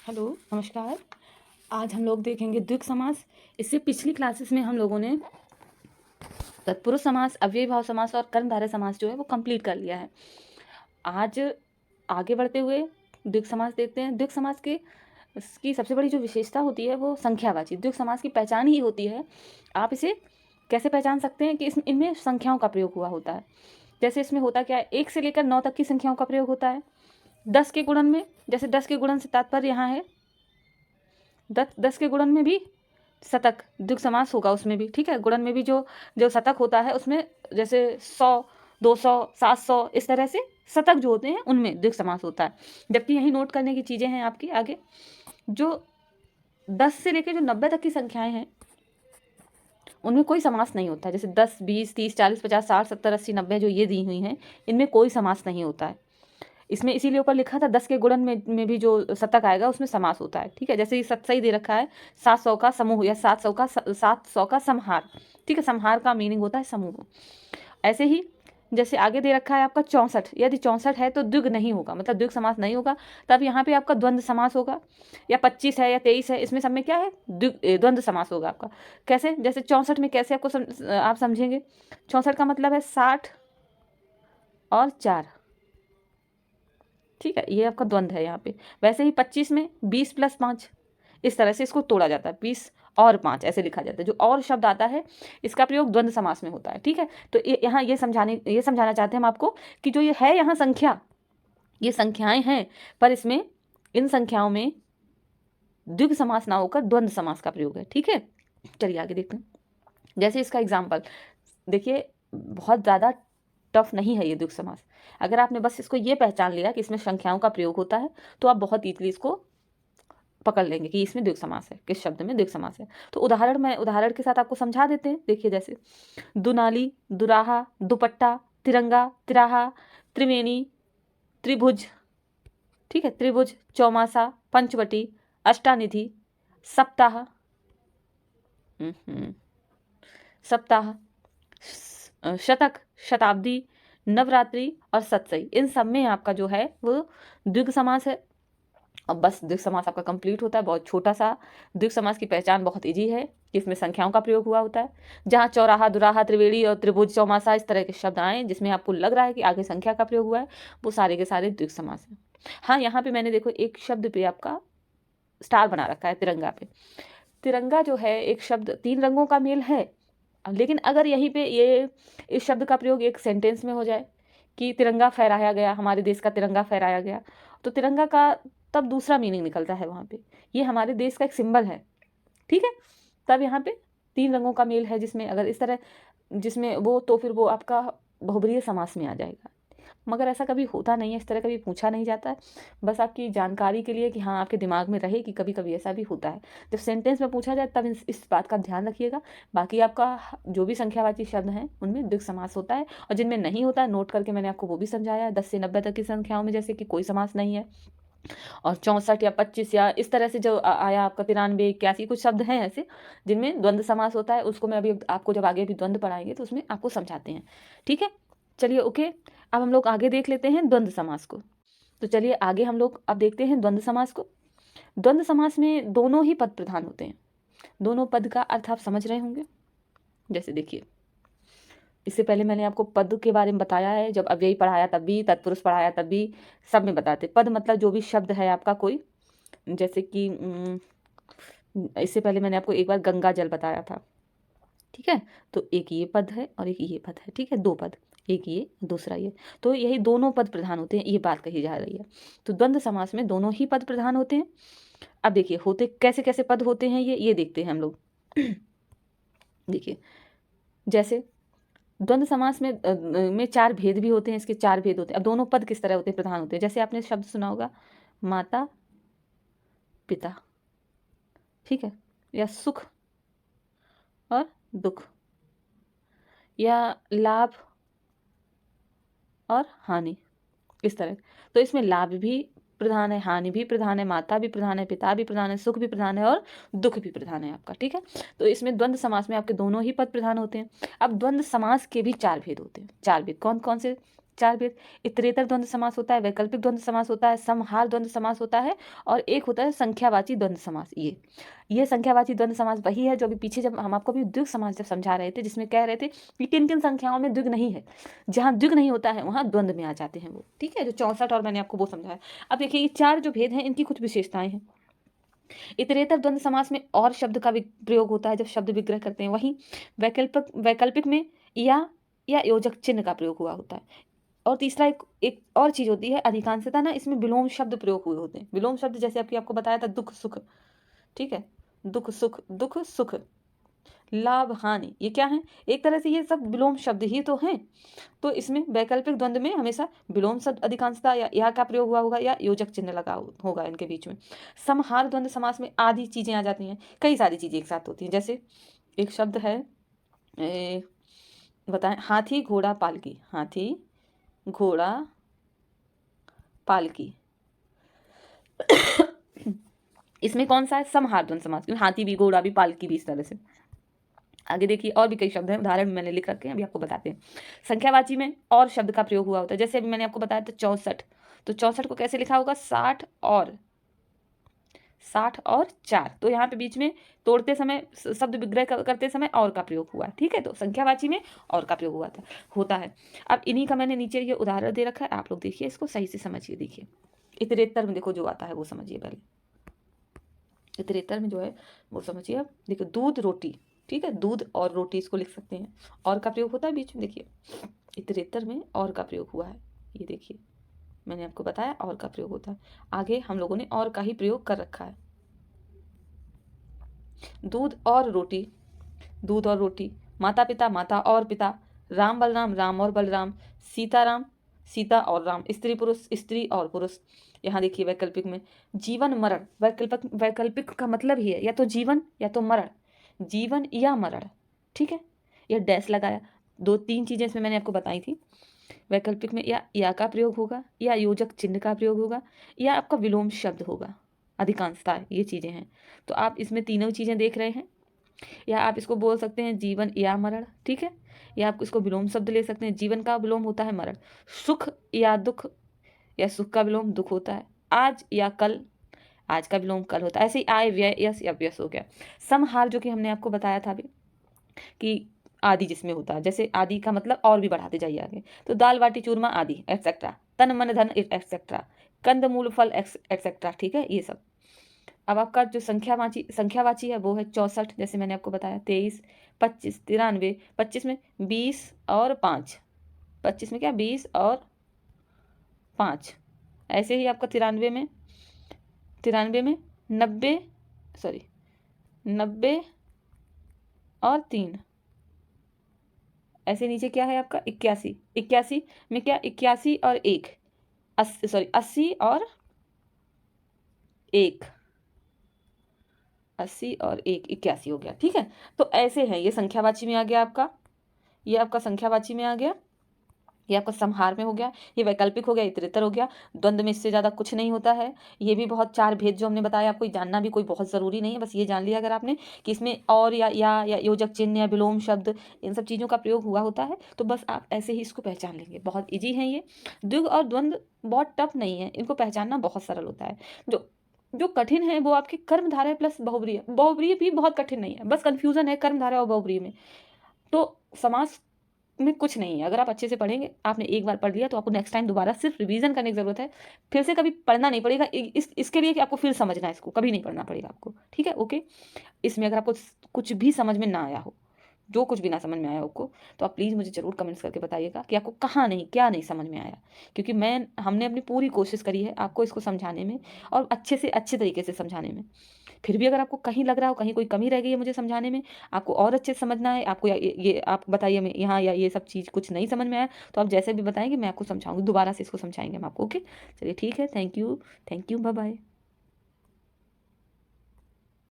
Hello, नमस्कार। आज हम लोग देखेंगे द्विग समास। इससे पिछली क्लासेस में हम लोगों ने तत्पुरुष समास, अव्ययी भाव समास और कर्मधारय समास जो है वो कंप्लीट कर लिया है। आज आगे बढ़ते हुए द्विग समास देखते हैं। द्विग समास के इसकी सबसे बड़ी जो विशेषता होती है वो संख्यावाची। द्विग समास की पहचान ही होती है। आप इसे कैसे पहचान सकते हैं कि इनमें संख्याओं का प्रयोग हुआ होता है। जैसे इसमें होता क्या है, 1 से लेकर 9 तक की संख्याओं का प्रयोग होता है। 10 के गुणन में, जैसे 10 के गुणन से तात्पर्य यहाँ है 10 के गुणन में भी शतक, द्विग समास होगा उसमें भी, ठीक है। गुणन में भी जो जो शतक होता है उसमें जैसे 100, 200, 700 इस तरह से शतक जो होते हैं उनमें द्विग समास होता है। जबकि यही नोट करने की चीज़ें हैं आपकी आगे, जो 10 से लेकर जो 90 तक की संख्याएं हैं उनमें कोई समास नहीं होता है। जैसे 10, 20, 30, 40, 50, 60, 70, 80, 90 जो ये दी हुई हैं इनमें कोई समास नहीं होता है। इसमें इसीलिए ऊपर लिखा था 10 के गुणन में भी जो शतक आएगा उसमें समास होता है, ठीक है। जैसे ये सही दे रखा है 700 का समूह या 700 का समहार, ठीक है। समहार का मीनिंग होता है समूह। ऐसे ही जैसे आगे दे रखा है आपका 64, यदि 64 है तो द्विग नहीं होगा, मतलब द्विग समास नहीं होगा, तब यहाँ पे आपका द्वंद्व समास होगा। या 25 है या 23 है, इसमें सब में क्या है, द्वंद्व समास होगा आपका। कैसे, जैसे 64 में कैसे आपको आप समझेंगे। 64 का मतलब है 60 और 4, ठीक है, ये आपका द्वंद्व है यहाँ पे। वैसे ही 25 में 20 प्लस 5, इस तरह से इसको तोड़ा जाता है, 20 और 5 ऐसे लिखा जाता है। जो और शब्द आता है इसका प्रयोग द्वंद्व समास में होता है, ठीक है। तो यहाँ ये समझाना चाहते हैं हम आपको कि जो ये है यहाँ संख्या, ये संख्याएं हैं, पर इसमें इन संख्याओं में द्विग समास ना होकर द्वंद्व समास का प्रयोग है, ठीक है। चलिए आगे देखते हैं। जैसे इसका एग्जाम्पल देखिए, बहुत ज़्यादा टफ नहीं है ये द्विग समास। अगर आपने बस इसको ये पहचान लिया कि इसमें संख्याओं का प्रयोग होता है तो आप बहुत ईजली इसको पकड़ लेंगे कि इसमें द्विग समास है, किस शब्द में द्विग समास है। तो उदाहरण के साथ आपको समझा देते हैं। देखिए जैसे दुनाली, दुराहा, दुपट्टा, तिरंगा, तिराहा, त्रिवेणी, त्रिभुज, ठीक है, त्रिभुज, चौमासा, पंचवटी, अष्टानिधि, सप्ताह, सप्ताह, शतक, शताब्दी, नवरात्रि और सतसई, इन सब में आपका जो है वो द्विग समास है। अब बस द्विग समास आपका कंप्लीट होता है। बहुत छोटा सा द्विग समास की पहचान बहुत इजी है कि इसमें संख्याओं का प्रयोग हुआ होता है। जहाँ चौराहा, दुराहा, त्रिवेणी और त्रिभुज, चौमासा इस तरह के शब्द आए जिसमें आपको लग रहा है कि आगे संख्या का प्रयोग हुआ है, वो सारे के सारे द्विग समास हैं। हाँ, यहाँ पे मैंने देखो एक शब्द पे आपका स्टार बना रखा है, तिरंगा पे। तिरंगा जो है एक शब्द, 3 रंगों का मेल है, लेकिन अगर यहीं पे ये इस शब्द का प्रयोग एक सेंटेंस में हो जाए कि तिरंगा फहराया गया, हमारे देश का तिरंगा फहराया गया, तो तिरंगा का तब दूसरा मीनिंग निकलता है वहाँ पे। ये हमारे देश का एक सिंबल है, ठीक है। तब यहाँ पे 3 रंगों का मेल है जिसमें अगर इस तरह जिसमें वो, तो फिर वो आपका बहुब्रीहि समास में आ जाएगा। मगर ऐसा कभी होता नहीं है, इस तरह कभी पूछा नहीं जाता है। बस आपकी जानकारी के लिए कि हाँ आपके दिमाग में रहे कि कभी कभी ऐसा भी होता है। जब सेंटेंस में पूछा जाए तब इस बात का ध्यान रखिएगा। बाकी आपका जो भी संख्यावाची शब्द हैं उनमें द्विग समास होता है, और जिनमें नहीं होता है नोट करके मैंने आपको वो भी समझाया है। 10 से 90 तक की संख्याओं में जैसे कि कोई समास नहीं है, और 64 या 25 या इस तरह से जो आया आपका 93, 81 कुछ शब्द हैं ऐसे जिनमें द्वंद्व समास होता है। उसको मैं अभी आपको जब आगे भी द्वंद्व पढ़ाएंगे तो उसमें आपको समझाते हैं, ठीक है। चलिए ओके, अब हम लोग आगे देख लेते हैं द्वंद्व समास को। तो चलिए आगे हम लोग अब देखते हैं द्वंद्व समास को। द्वंद्व समास में दोनों ही पद प्रधान होते हैं। दोनों पद का अर्थ आप समझ रहे होंगे। जैसे देखिए, इससे पहले मैंने आपको पद के बारे में बताया है, जब अव्ययी पढ़ाया तब भी, तत्पुरुष पढ़ाया तब भी, सब में बताते। पद मतलब जो भी शब्द है आपका कोई, जैसे कि इससे पहले मैंने आपको एक बार गंगा जल बताया था, ठीक है। तो एक ये पद है और एक ये पद है, ठीक है, 2 पद, एक ये दूसरा ये, तो यही दोनों पद प्रधान होते हैं, ये बात कही जा रही है। तो द्वंद्व समास में दोनों ही पद प्रधान होते हैं। अब देखिए होते कैसे कैसे पद होते हैं, ये देखते हैं हम लोग। देखिए जैसे द्वंद्व समास में 4 भेद भी होते हैं, इसके 4 भेद होते हैं। अब दोनों पद किस तरह होते हैं, प्रधान होते हैं। जैसे आपने शब्द सुना होगा माता पिता, ठीक है, या सुख और दुख, या लाभ और हानि, इस तरह। तो इसमें लाभ भी प्रधान है, हानि भी प्रधान है, माता भी प्रधान है, पिता भी प्रधान है, सुख भी प्रधान है और दुख भी प्रधान है आपका, ठीक है। तो इसमें द्वंद्व समास में आपके दोनों ही पद प्रधान होते हैं। अब द्वंद्व समास के भी 4 भेद होते हैं। 4 भेद कौन कौन से, 4 भेद। इतरेतर द्वंद्व समास होता है, वैकल्पिक द्वंद्व समास होता है, समहार द्वंद्व समास होता है, और एक होता है संख्यावाची द्वंद्व समास। ये संख्यावाची द्वंद्व समास वही है जो अभी पीछे जब हम आपको अभी द्विग समास जब समझा रहे थे, जिसमें कह रहे थे कि किन किन संख्याओं में द्विग नहीं है, जहाँ द्विग नहीं होता है वहाँ द्वंद्व में आ जाते हैं वो, ठीक है, जो 64 और मैंने आपको वो समझाया। अब देखिए ये 4 जो भेद हैं इनकी कुछ विशेषताएं हैं। इतरेतर द्वंद्व समास में और शब्द का प्रयोग होता है जब शब्द विग्रह करते हैं, वहीं वैकल्पिक में या योजक चिन्ह का प्रयोग हुआ होता है। और तीसरा एक और चीज होती है, अधिकांशतः ना इसमें विलोम शब्द प्रयोग हुए होते हैं। विलोम शब्द जैसे आपको बताया था दुख सुख, ठीक है, दुख सुख, लाभ हानि, ये क्या है, एक तरह से ये सब विलोम शब्द ही तो हैं। तो इसमें वैकल्पिक द्वंद्व में हमेशा विलोम शब्द अधिकांशतः या का प्रयोग हुआ होगा या योजक चिन्ह लगा होगा इनके बीच में। समहार द्वंद्व समास में आदि चीजें आ जाती हैं, कई सारी चीजें एक साथ होती हैं। जैसे एक शब्द है बताएं, हाथी घोड़ा पालकी, हाथी घोड़ा पालकी। इसमें कौन सा है, समहार द्वंद्व समास, क्योंकि हाथी भी घोड़ा भी पालकी भी, इस तरह से। आगे देखिए और भी कई शब्द हैं, उदाहरण मैंने लिख रखे हैं, अभी आपको बताते हैं। संख्यावाची में और शब्द का प्रयोग हुआ होता है, जैसे अभी मैंने आपको बताया था 64, तो 64 को कैसे लिखा होगा, 60 और 4, तो यहाँ पे बीच में तोड़ते समय शब्द विग्रह करते समय और का प्रयोग हुआ है, ठीक है। तो संख्यावाची में और का प्रयोग होता है। अब इन्हीं का मैंने नीचे ये उदाहरण दे रखा है, आप लोग देखिए इसको सही से समझिए। देखिए इतरेतर में देखो जो आता है वो समझिए पहले, इतरेतर में जो है वो समझिए। अब देखो दूध रोटी, ठीक है, दूध और रोटी इसको लिख सकते हैं, और का प्रयोग होता है बीच में। देखिए इतरेतर में और का प्रयोग हुआ है, ये देखिए मैंने आपको बताया और का प्रयोग होता है। आगे हम लोगों ने और का ही प्रयोग कर रखा है। दूध और रोटी, दूध और रोटी, माता पिता, माता और पिता, राम बलराम, राम और बलराम, सीताराम, सीता और राम, स्त्री पुरुष, स्त्री और पुरुष। यहाँ देखिए वैकल्पिक में जीवन मरण, वैकल्पिक का मतलब ही है या तो जीवन या तो मरण, जीवन या मरण, ठीक है। यह डैश लगाया, 2-3 चीजें इसमें मैंने आपको बताई थी। वैकल्पिक में या का प्रयोग होगा, या योजक चिन्ह का प्रयोग होगा, या आपका विलोम शब्द होगा, अधिकांशतः ये चीजें हैं। तो आप इसमें तीनों चीजें देख रहे हैं, या आप इसको बोल सकते हैं जीवन या मरण, ठीक है, या आप इसको विलोम शब्द ले सकते हैं, जीवन का विलोम होता है मरण, सुख या दुख, या सुख का विलोम दुख होता है, आज या कल, आज का विलोम कल होता है। ऐसे ही आय व्यय यस या व्यस हो गया। समहार जो कि हमने आपको बताया था अभी कि आदि जिसमें होता है, जैसे आदि का मतलब और भी बढ़ाते जाइए आगे, तो दाल बाटी चूरमा आदि एक्सेट्रा, तन मन धन एक्सेट्रा, कंद मूल फल एक्सेट्रा, ठीक है, ये सब। अब आपका जो संख्यावाची है वो है 64, जैसे मैंने आपको बताया, 23, 25, 93, 25 में 20 और 5, 25 में क्या 20 और 5, ऐसे ही आपका 93 में 90 और 3, ऐसे नीचे क्या है आपका 81 में क्या 81 और 1, 80 और 1, 80 और 1, 81 हो गया, ठीक है। तो ऐसे है, ये संख्यावाची में आ गया आपका, ये आपका संख्यावाची में आ गया, ये आपका समहार में हो गया, ये वैकल्पिक हो गया, इतरेतर हो गया। द्वंद्व में इससे ज़्यादा कुछ नहीं होता है। ये भी बहुत 4 भेद जो हमने बताया, आपको जानना भी कोई बहुत ज़रूरी नहीं है, बस ये जान लिया अगर आपने कि इसमें और या योजक चिन्ह या विलोम शब्द, इन सब चीज़ों का प्रयोग हुआ होता है, तो बस आप ऐसे ही इसको पहचान लेंगे। बहुत ईजी है ये, द्विग और द्वंद्व बहुत टफ नहीं है, इनको पहचानना बहुत सरल होता है। जो कठिन है वो आपके कर्मधारय प्लस बहुब्रीय, बहुब्रीय भी बहुत कठिन नहीं है, बस कंफ्यूजन है कर्मधारय और बहुब्रीय में। तो समास में कुछ नहीं है, अगर आप अच्छे से पढ़ेंगे, आपने एक बार पढ़ लिया तो आपको नेक्स्ट टाइम दोबारा सिर्फ रिवीजन करने की जरूरत है, फिर से कभी पढ़ना नहीं पड़ेगा इसके लिए कि आपको फिर समझना है, इसको कभी नहीं पढ़ना पड़ेगा आपको, ठीक है, ओके। इसमें अगर आपको कुछ भी समझ में ना आया हो, जो कुछ भी ना समझ में आया आपको, तो आप प्लीज़ मुझे ज़रूर कमेंट्स करके बताइएगा कि आपको क्या नहीं समझ में आया, क्योंकि हमने अपनी पूरी कोशिश करी है आपको इसको समझाने में और अच्छे से अच्छे तरीके से समझाने में। फिर भी अगर आपको कहीं लग रहा हो, कहीं कोई कमी रह गई है मुझे समझाने में, आपको और अच्छे से समझना है, आपको ये आप बताइए मैं यहाँ या ये सब चीज़ कुछ नहीं समझ में आया, तो आप जैसे भी बताएंगे मैं आपको समझाऊंगी, दोबारा से इसको समझाएंगे हम आपको, ओके। चलिए ठीक है, थैंक यू, बाय बाय।